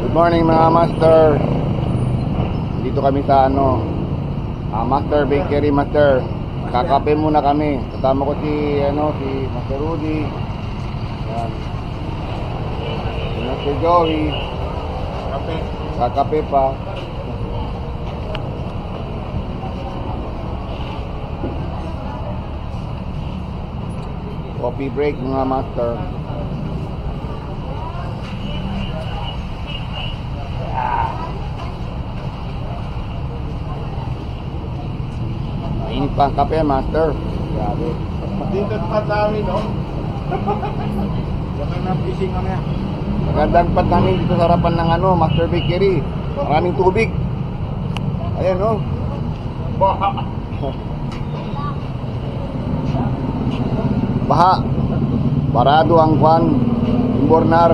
Good morning mga master. Dito kami sa Master Bakery Master. Kakape muna kami. Kasama ko si Master Rudy. Yan. Si Master Joey. Kape. Kakape pa. Coffee break mga master. Mainit pa ang kape, master. Grabe. Matindot pa namin, no? Baka na-fishing kami. Magandang pad namin dito sa harapan ng Master Bakery. Maraming tubig. Ayan, no? Baha. Baha. Parado ang kwan. Imbornar.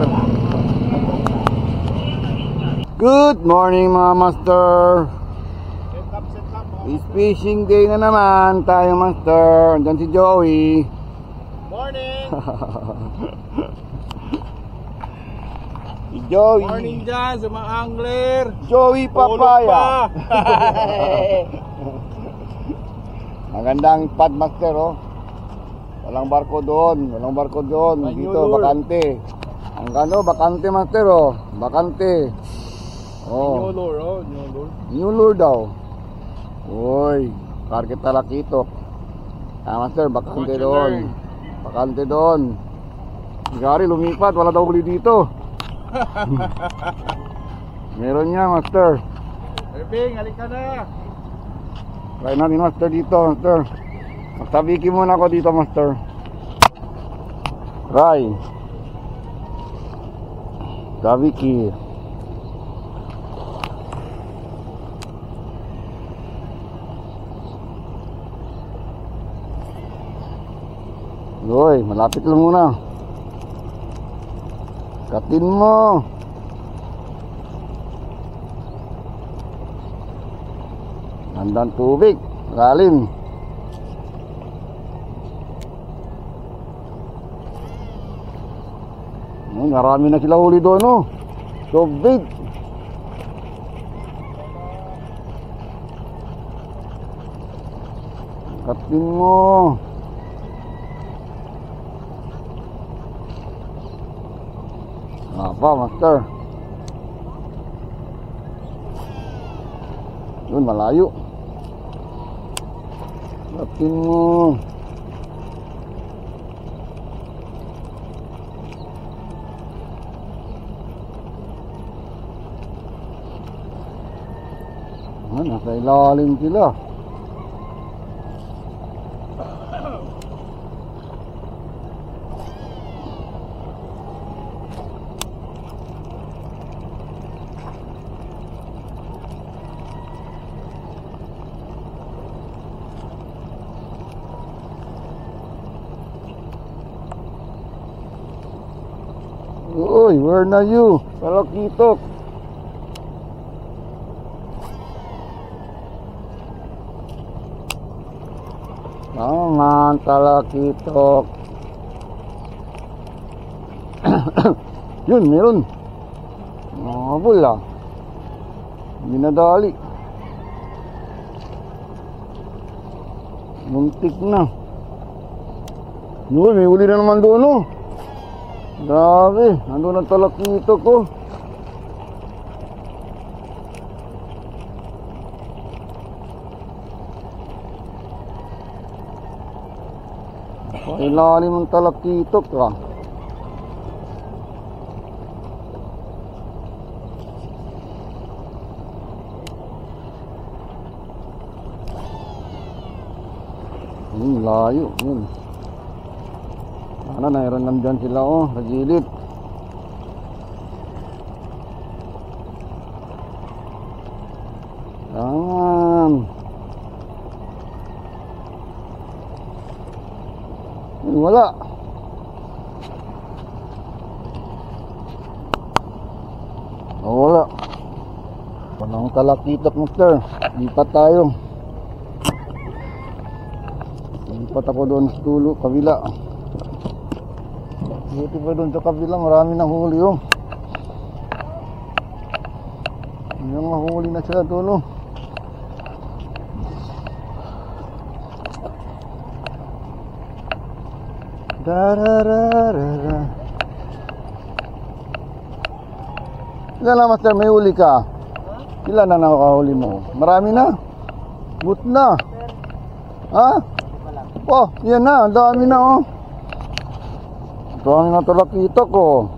Good morning mga master. Set up. It's fishing day na naman tayo, master. Andyan si Joey. Morning! Si Joey. Morning dyan sa mga angler. Joey Papaya. Magandang pad, master, oh. Walang barko doon. Dito, bakante. Ang bakante, master, oh. Bakante. Oh. New lure. New lure daw. Uy, target talakitok. Master, bakante doon. Bakante doon. Gari, lumipat. Wala daw huli dito. Meron niya, master. Irving, halika na. Try natin, master, dito, master. Magtabiki muna ako dito, master. Try. Tabiki. Uy, malapit lang muna. Katin mo. Handang tubig, lalim. Marami na sila huli doon, no? So big. Katin mo. Apa, master? Yun, malayo. Katin mo. Nasa ilalim sila. Uy, where na you? Talakitok. Naman, talakitok. Yun, meron. Wala. Binadali. Muntik na. Yun, may huli na naman doon, oh. Grabe, nandun ang talakitok, oh. Ilalim ng talakitok, ah. Layo, yun. Sana nairon lang dyan sila, oh, sa gilid. Tangan. Wala. Wala. Walang talakitok, master. Lipat tayo. Lipat ako doon sa tulo, kabila. Buti pa doon sa kabila, marami ng huli, oh. Yung mahuli na sila doon, oh. Darararara. Ilan na, Master, may huli ka? Ilan na nakahuli mo? Marami na? But na? Ha? Oh, yan na, ang dami na, oh. Dami na talakitok, oh.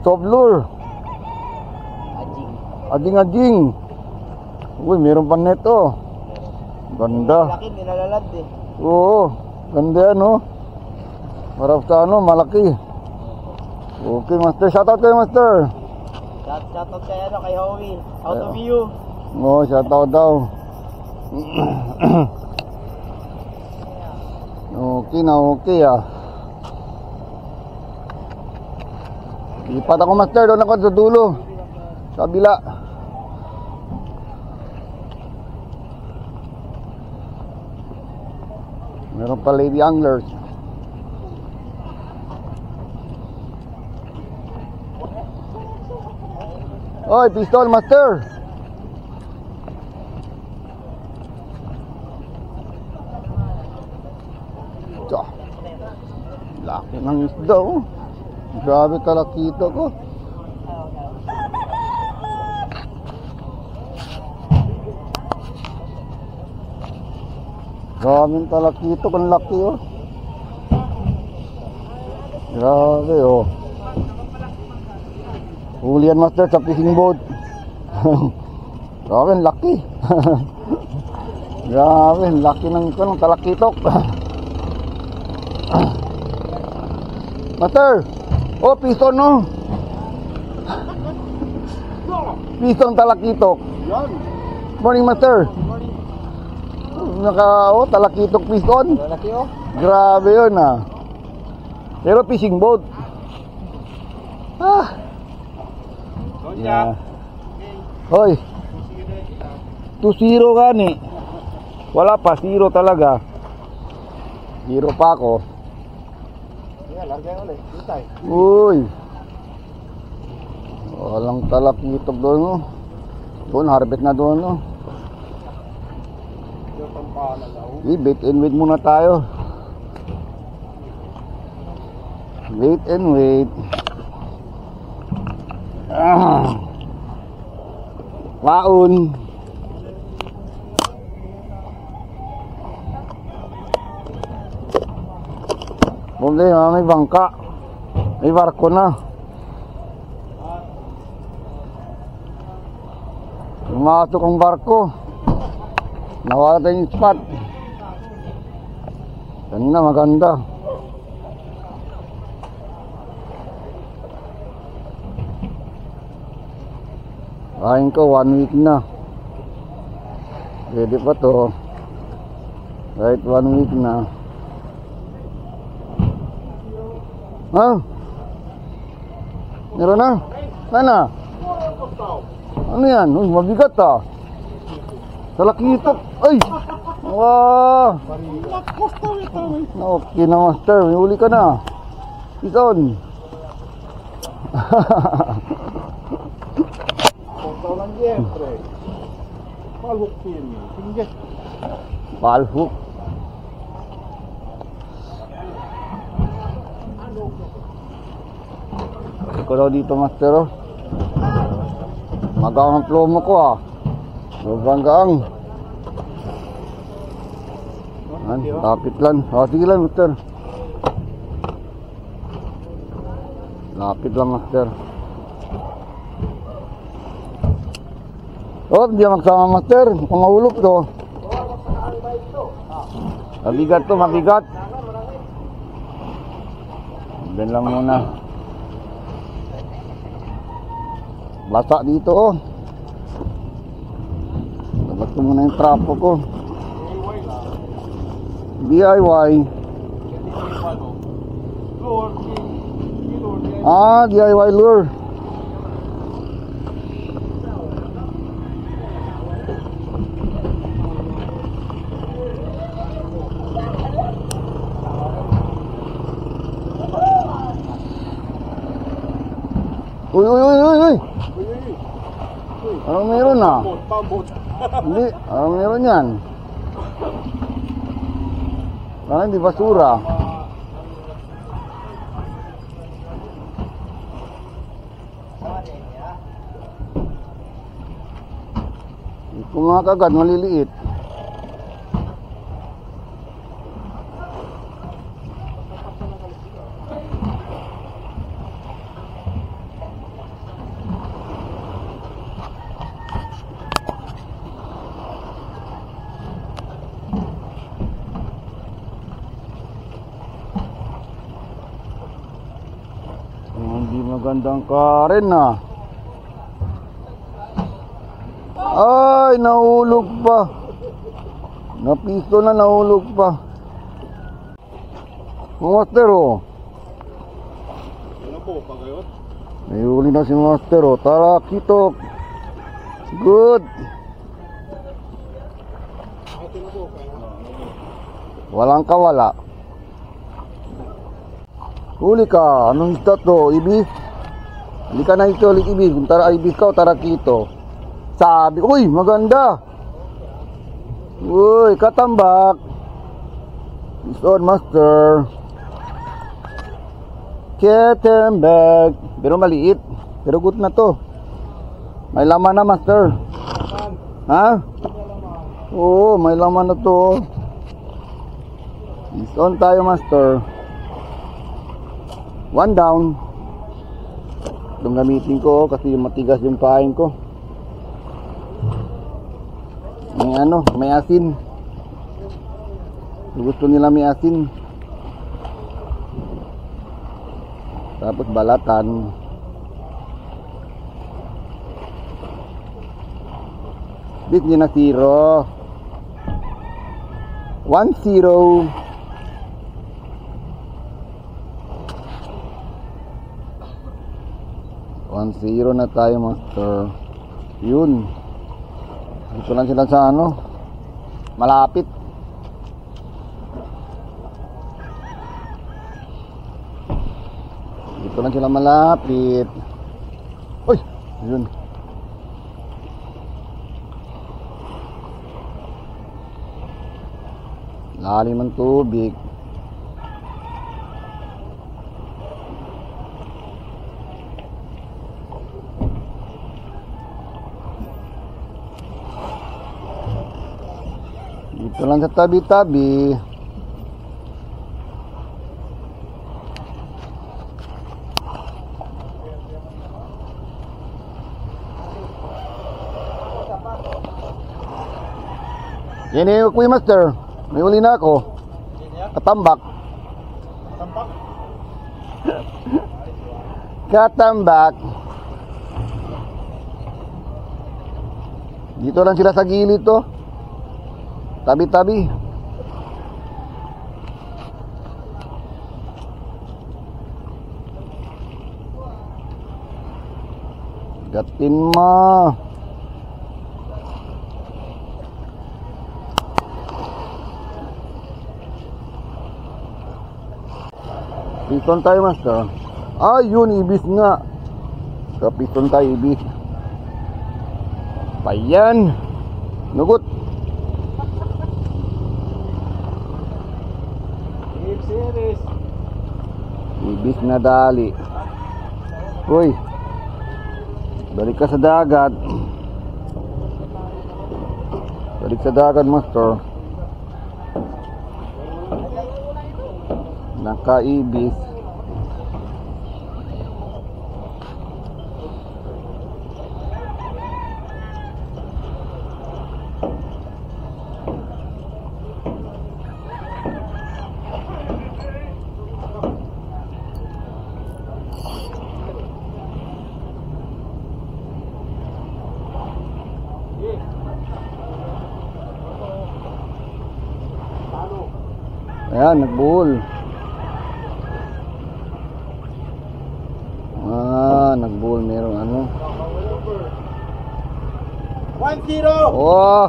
Top lure. Ading-ading. Uy, meron pa neto. Ganda. Laki, nilalalad eh. Oo, ganda yan, oh. Marap sa ano, malaki. Okay, Master. Shoutout kayo, Master. Shoutout kay ano, kay Howie. Out of you. Oo, shoutout daw. Okay na, okay, ah. Lipat ako, Master. Doon ako sa dulo. Sa kabila. Meron pa lady anglers. Oy, pistol, Master. Tiyo. Laki ng isda, oh. Grabe talakito ko. Daming talakito, ang laki, oh. Grabe, oh. Huli yan, Master, sa fishing boat. Grabe, ang laki. Grabe, ang laki ng talakitok. Master, oh, piston, no? Piston talakitok. Yan. Morning, Master. Oh, talakitok piston. Laki oh. Grabe yun, ah. Pero fishing boat. Ah. Yeah. Hoy. 2-0 gani. Wala pa, 0 talaga. 0 pa ako. Yan, larga ulit. Tutay. Uy. Walang talakitok doon, no? Doon, harbit na doon, no? Bait and wait muna tayo. Wait and wait. Waun. Problema, may bangka. May barko na. Pumasok ang barko. Nawala tayo yung spot. Kanina maganda. Kain ko 1 week na. Pwede pa to. Right, 1 week na. Ha? Meron na? Sana? Ano yan? Uy, mabigat, ah. Talakitok. Ay! Wow! Okay na, Master. May huli ka na. Ison. Lang siyempre. Palhook yun. Sige. Palhook. Iko daw dito, Master, oh. Magaang ang plomo ko, ah. Sobrang gaang. Lapit lang. Sige lang, Master. Lapit lang, Master. Oh, hindi magsama, Master. Kung mahulog to. Mabigat to, mabigat. Diyan lang muna. Basa dito, oh. Labas ko muna yung trapo ko. DIY. Ah, DIY lure. Uy, uy, uy, uy, uy. Anong meron na? Pambot. Hindi, anong meron yan? Parang hindi basura. Kung mga kagad, maliliit. Hindi magandang karen na. Ay, nahulog pa. Napisto na, nahulog pa. Mga master, oh. Ano po, pagayon? May huli na si master, oh. Tara, kitok. Good. Ito na po, Walang kawala. Huli ka. Anong isda to? Ibis? Hindi ka na ito ulit ibis. Kung tara ibis ka o tara kito. Sabi, uy, maganda. Uy, katambak. Fish on, master. Katambak. Pero maliit. Pero good na to. May laman na, master. Ha? Oo, may laman na to. Fish on tayo, master. One down. Itong gamitin ko kasi matigas yung pain ko. May ano, may asin. Gusto nila may asin. Tapos balatan. Bit niya na 0. 1-0. 1-0 na tayo, master. Yun. Dito lang sila sa ano, malapit. Dito lang sila malapit. Uy, yun. Lalim ng tubig. Dito lang sa tabi-tabi. Yan yung kuya master. May uli na ako. Katambak. Tampak? Katambak. Dito lang sila sa gilid to. Tabi-tabi. Gatin mo. Piston tayo, master. Ah, yun, ibis nga. Kapiston tayo, ibis. Payan. Nugot. Series. Ibis na dali. Uy. Balik ka sa dagat. Balik sa dagat, master. Nakaibis. Ayan, nagbuhol. Nagbuhol. Meron ano. 1-0. Oh!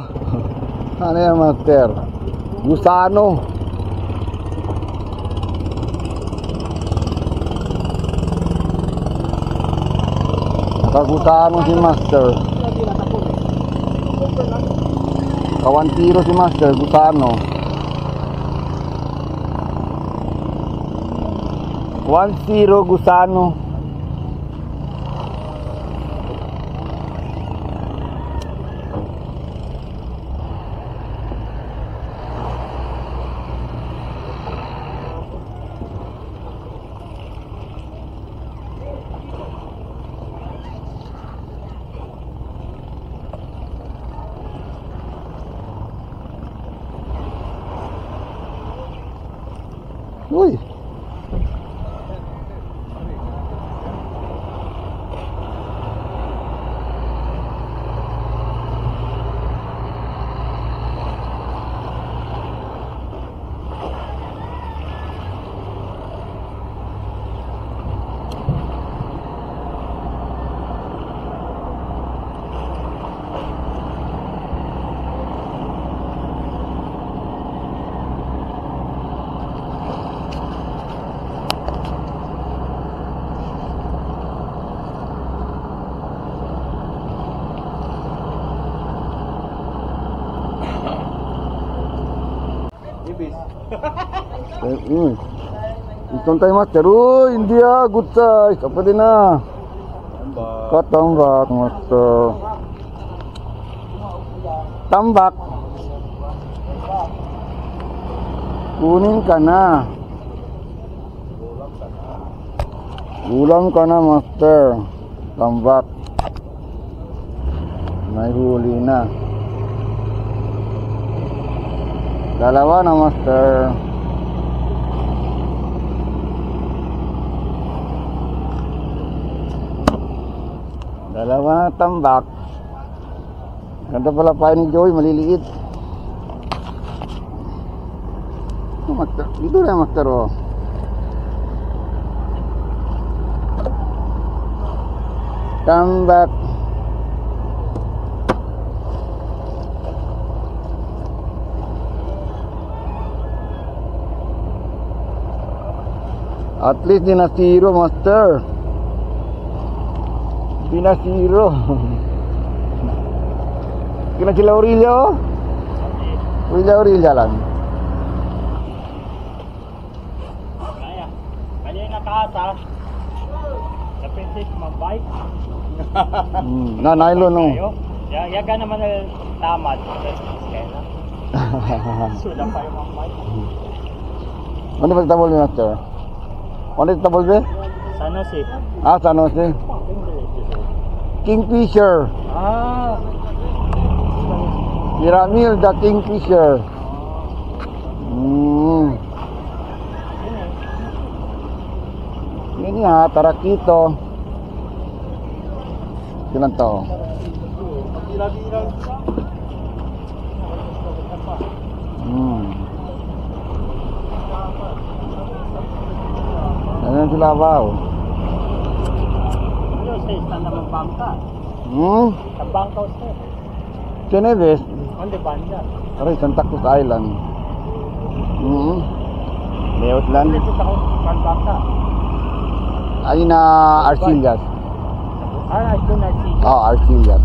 Ano yan, master? Gusano. Nakagusano si master. Ka 1-0 si Master Gusano. 1-0 Gusano. Uy. Ibis. Itong tayo Master. Uy, hindi good size. Apa din na? Katambak Master. Tambak. Kunin ka na. Ulam ka na Master. Tambak. May huli na. Dalawa na Master. Dalawa na tambak. Ganda pala pa ni Joey, maliliit. Master, dito na Master oh. Tambak. At least di na zero Master. Di na zero. Kina sila Aurelia oh. Aurelia lang. Kaya. Kaya nakata. Sa princess mabike. Na nylon no. Yaga naman tamad. Kaya na. Sula pa yung mabike. Ano ba tabol ni Master? Ano tabol ba? San Jose. San Jose. Kingfisher. Miramil the Kingfisher. Ini ha, tarakito. Silang to? Ano sila ba? Ano sa isang naman bangka? Sa bangka usay. Chenevez. On the banda. Aray, Santa Cruz Island. Leotland. Ano sa bangka? Ay na Arcillas. Ito na si. Arcillas.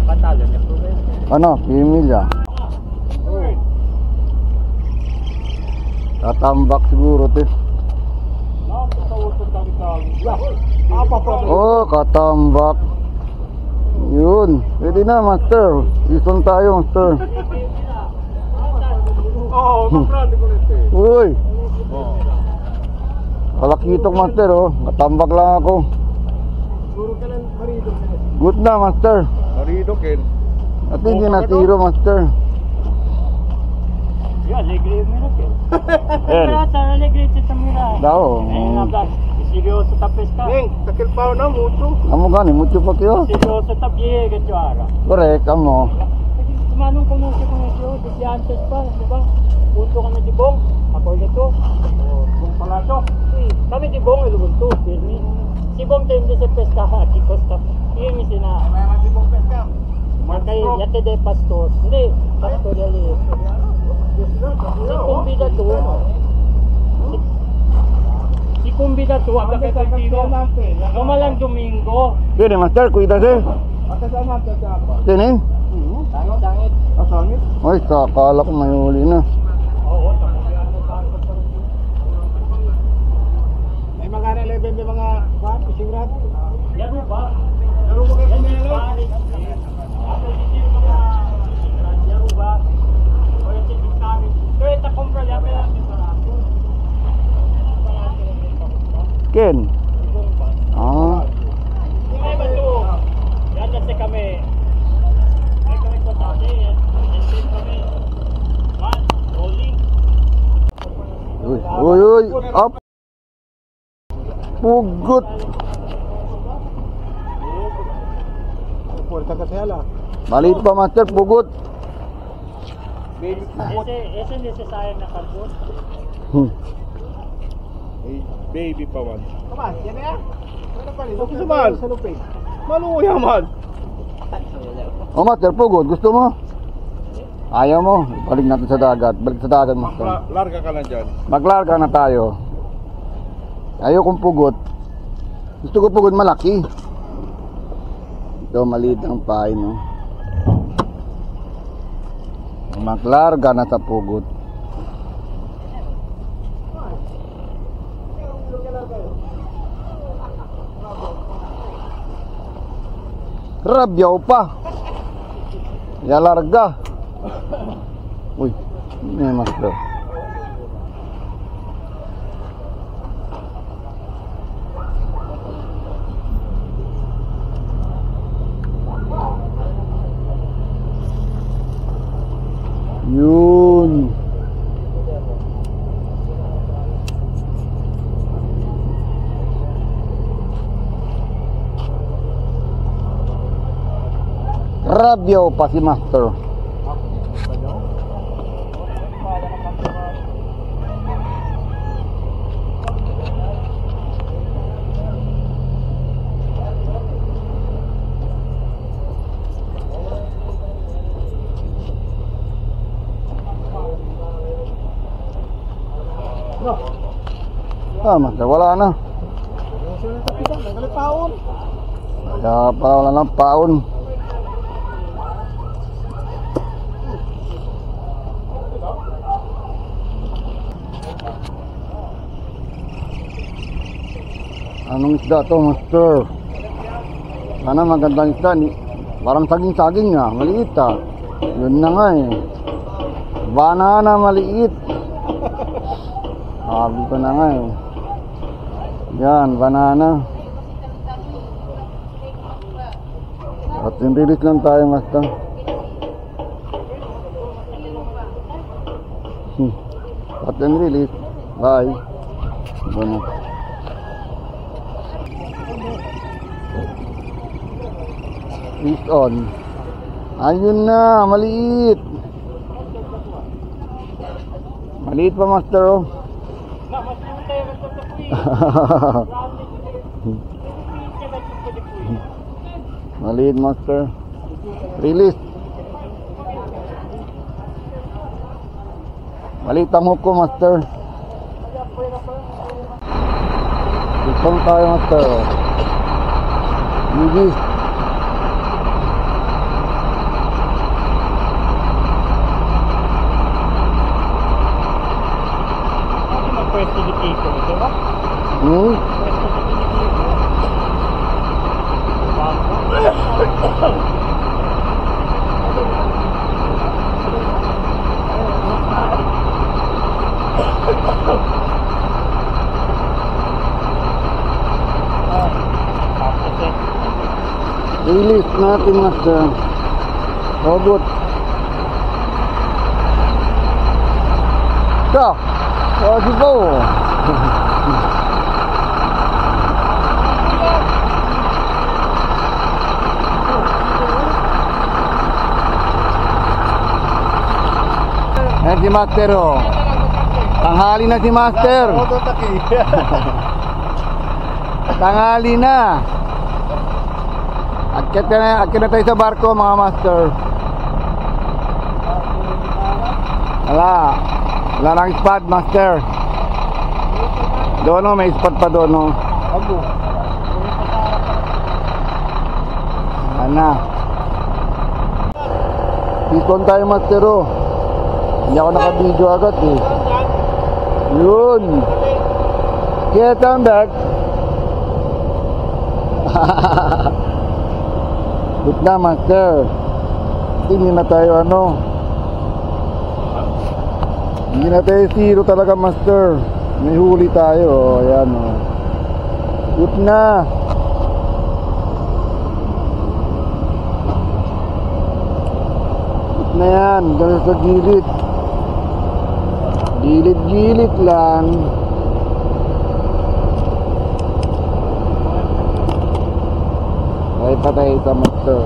Patalo na province. Ano? Pimilya. Tatambak siguro te. Oh, katambak. Yun. Pwede na Master. Ison tayo Master. Uy. Kalakitong Master oh. Katambak lang ako. Good na Master. Marido ken. At hindi na tiro Master. Ya, alegre mo na ken. Yan. Sa alegre sa mira. Daw. Ayun na ba? Seryoso tapos ka. Ning, takil pa na mucho. Amo gani mucho pa kayo. Seryoso tapos ka juara. Correct amo. Tumanong ko nung siya di chances pa, di ba? Punto ka na di bong. Ako nito. Bong pala to. Kami di bong ilubunto. Si bong tende sa pesta ki Costa. Iyon mi sina. May man sibong peska. Matay yate de pastor. Hindi, pastor yali. Si kumbida to. Si kumbida to, ang kakatintino. Nomalang Domingo. Kini master, cuídase. Kini? Dangit. Ay, kakala ko may huli na. Oo, May mga 11 may mga fishing rod. yan mo ba? Laro mo kayo Yan kami yung ano? pare. Ako dito yung mga yan mo ba? O yung titig namin. Kaya ito kumpra yan, pero ang sarado. Ken? Ah. Ay, ba ito? Yan kasi kami. Ay, kami ko tati. Yan kami. Man, rolling. Uy, up. Pugot. Puerta kasi hala. Maliit pa master, pugot. Baby Ese necesayang na karbon. baby pa man. Kaman, yan na. Ano pa rin? Gusto man. Sa lupig. Maluya man. Oh master, pugot. Gusto mo? Ayaw mo? Balik natin sa dagat. Balik sa dagat master. Larga ka lang dyan. Maglarga na tayo. Ayaw kong pugot. Gusto ko pugot malaki. Ito maliit ang pain, no? Maglarga na sa pugot. Rabyaw pa. Yalarga. Uy, may master. Yun. Rabyaw pa si master. Ah, master, wala na. Kaya pala wala ng paon. Anong isda to, master? Sana magandang isda. Parang saging-saging nga. Maliit ah. Yun na nga eh. Banana maliit. Sabi ko na nga eh. Yan, banana. At release lang tayo, master. At release. Bye. Bueno. Fish on. Ayun na, maliit. Maliit pa, master, oh. Maliit, master. Release. Maliit ang hook ko, master. Isang tayo, master. Bigis. Pwesto di Kiko, di ba? Pwesto di Kiko. Release natin, master. Robot. Ito. Oh, sipo. Ayan si master, oh. Tanghali na si master. Tanghali na. Akyat na tayo sa barko, mga master. Wala nang spot, master. Doon no, may spot pa doon no. Abo. Ana. Pikon tayo master oh. Hindi ako naka-video agad eh. Yun. Get on back. Good na master. Hindi na tayo ano. Hindi na tayo zero talaga master. May huli tayo oh. Ayan oh. Good na. Good na yan. Ganun sa gilid. Gilid-gilid lang. Ay patay ito master.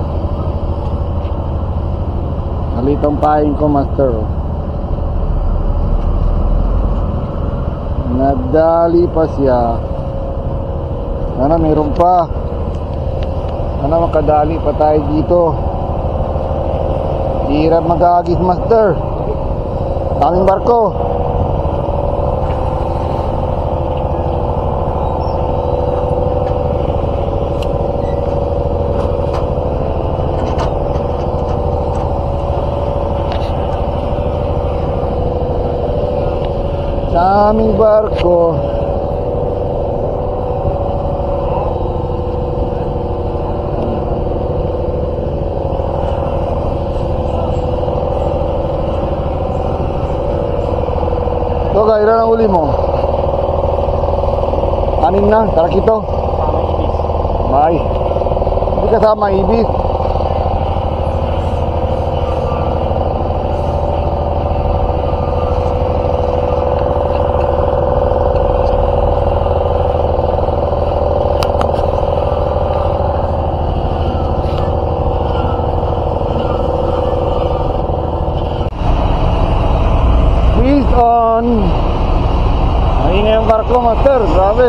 Halitong paing ko master. Nadali pa siya. Sana mayroon pa. Sana makadali pa tayo dito. Hirap mag-aagis master. Daming barko. Daming barko. Ito ka, ilan ang uli mo? Anin na, tarakito. May. Hindi kasama ibis. Maingay ang barko master, grabe.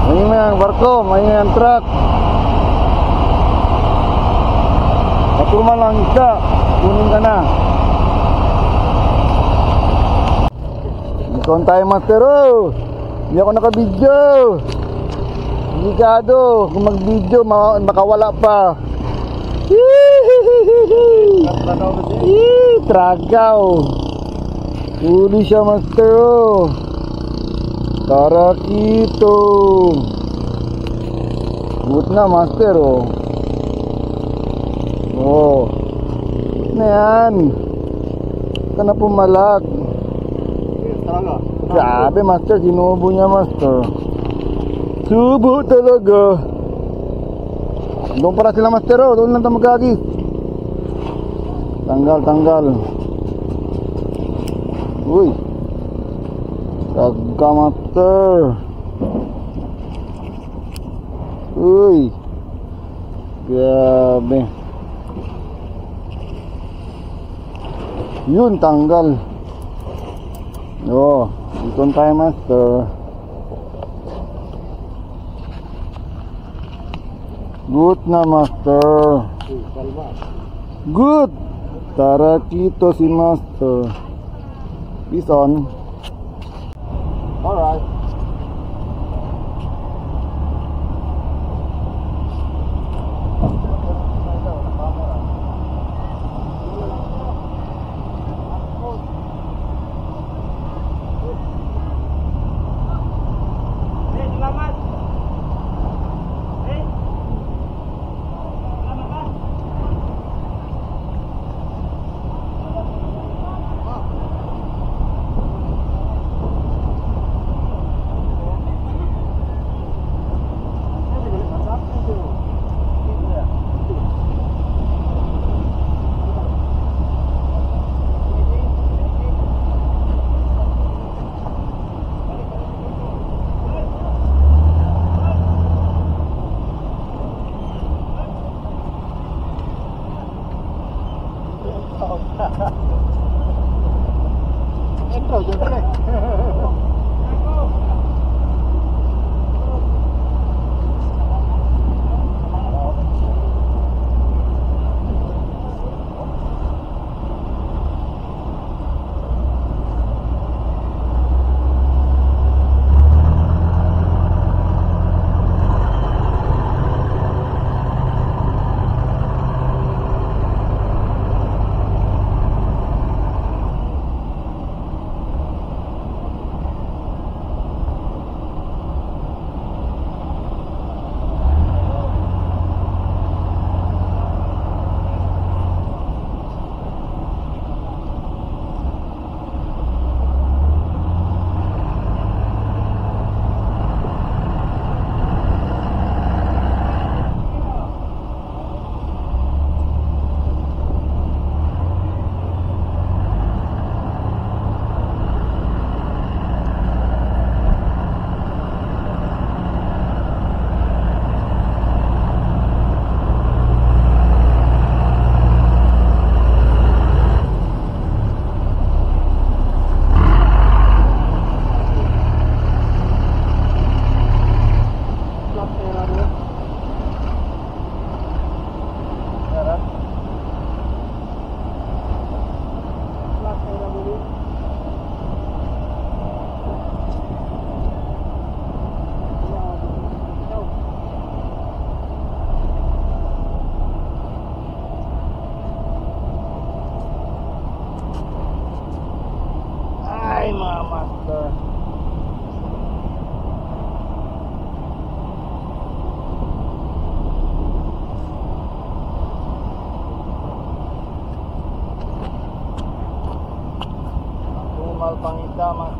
Maingay ang barko, maingay ang truck. Patuman lang isda, kunin ka na. Ikon tayo master oh. Hindi ako naka-video. Delikado, kung mag-video makawala pa. Tragaw. Huli siya master oh. Tarakito. Good na master oh. Oh. Good na yan. Ito na pumalag. Grabe master, sinubo niya master. Subo talaga. Doon para sila master oh. Doon lang tayo magagis. Tanggal. Uy. Tagka master. Uy. Grabe. Yun, tanggal. Oh, ikon tayo master. Good na master. Good. Tarakito si master. Bison. Alright.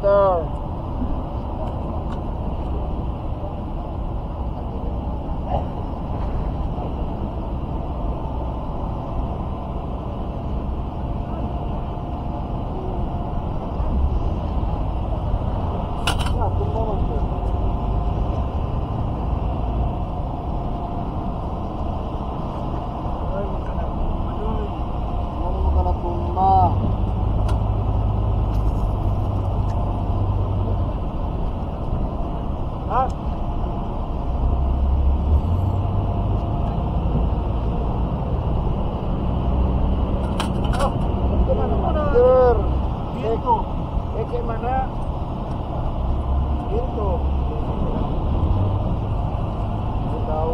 master. Ano mo ka na tumba? Ha? Master. Ginto. Eke mana? Ginto. Ikaw.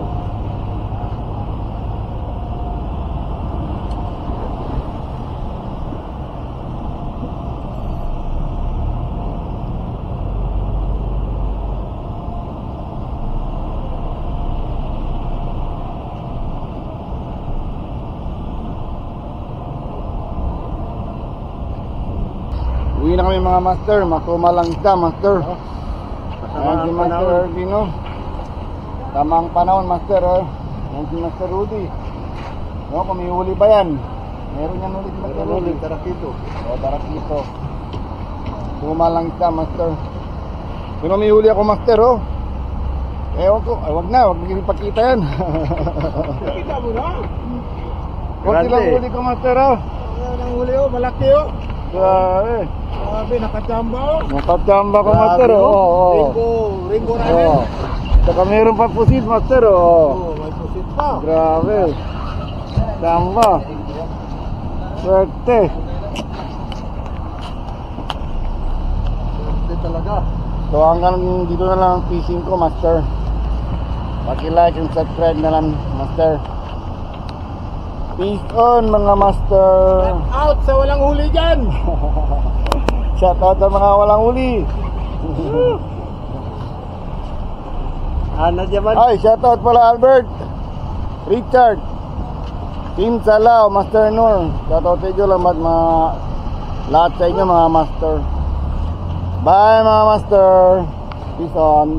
Uwi na kami mga master, matuma lang siya master. Ayan si Master Ervino. Tamang panahon master oh. Ayan si Master Rudy. No, kung may huli ba yan? Meron yan ulit Master Rudy. Tarakito. O, tarakito. Tuma lang siya master. Pero may huli ako master oh. Ewan ko, ay wag na, wag naging pakita yan. Kita mo na. Kung silang huli ko master oh. Ayan ang huli oh, malaki oh. Grabe. Grabe, nakachamba oh. Nakachamba ko master oh. Ringo Oh. ramen. Saka meron pa pusit master oh. Oh, may pusit pa. Grabe. Chamba. Swerte. Hindi talaga. So hanggang dito na lang ang fishing ko master. Paki-like and subscribe na lang master. Peace on mga master. Out sa walang huli dyan. Shout out sa mga walang huli. Ano dyan? Ay, shout out pala Albert, Richard, Team Salao, Master Nur. Shout out sa inyo lahat sa inyo mga master. Bye mga master. Peace on.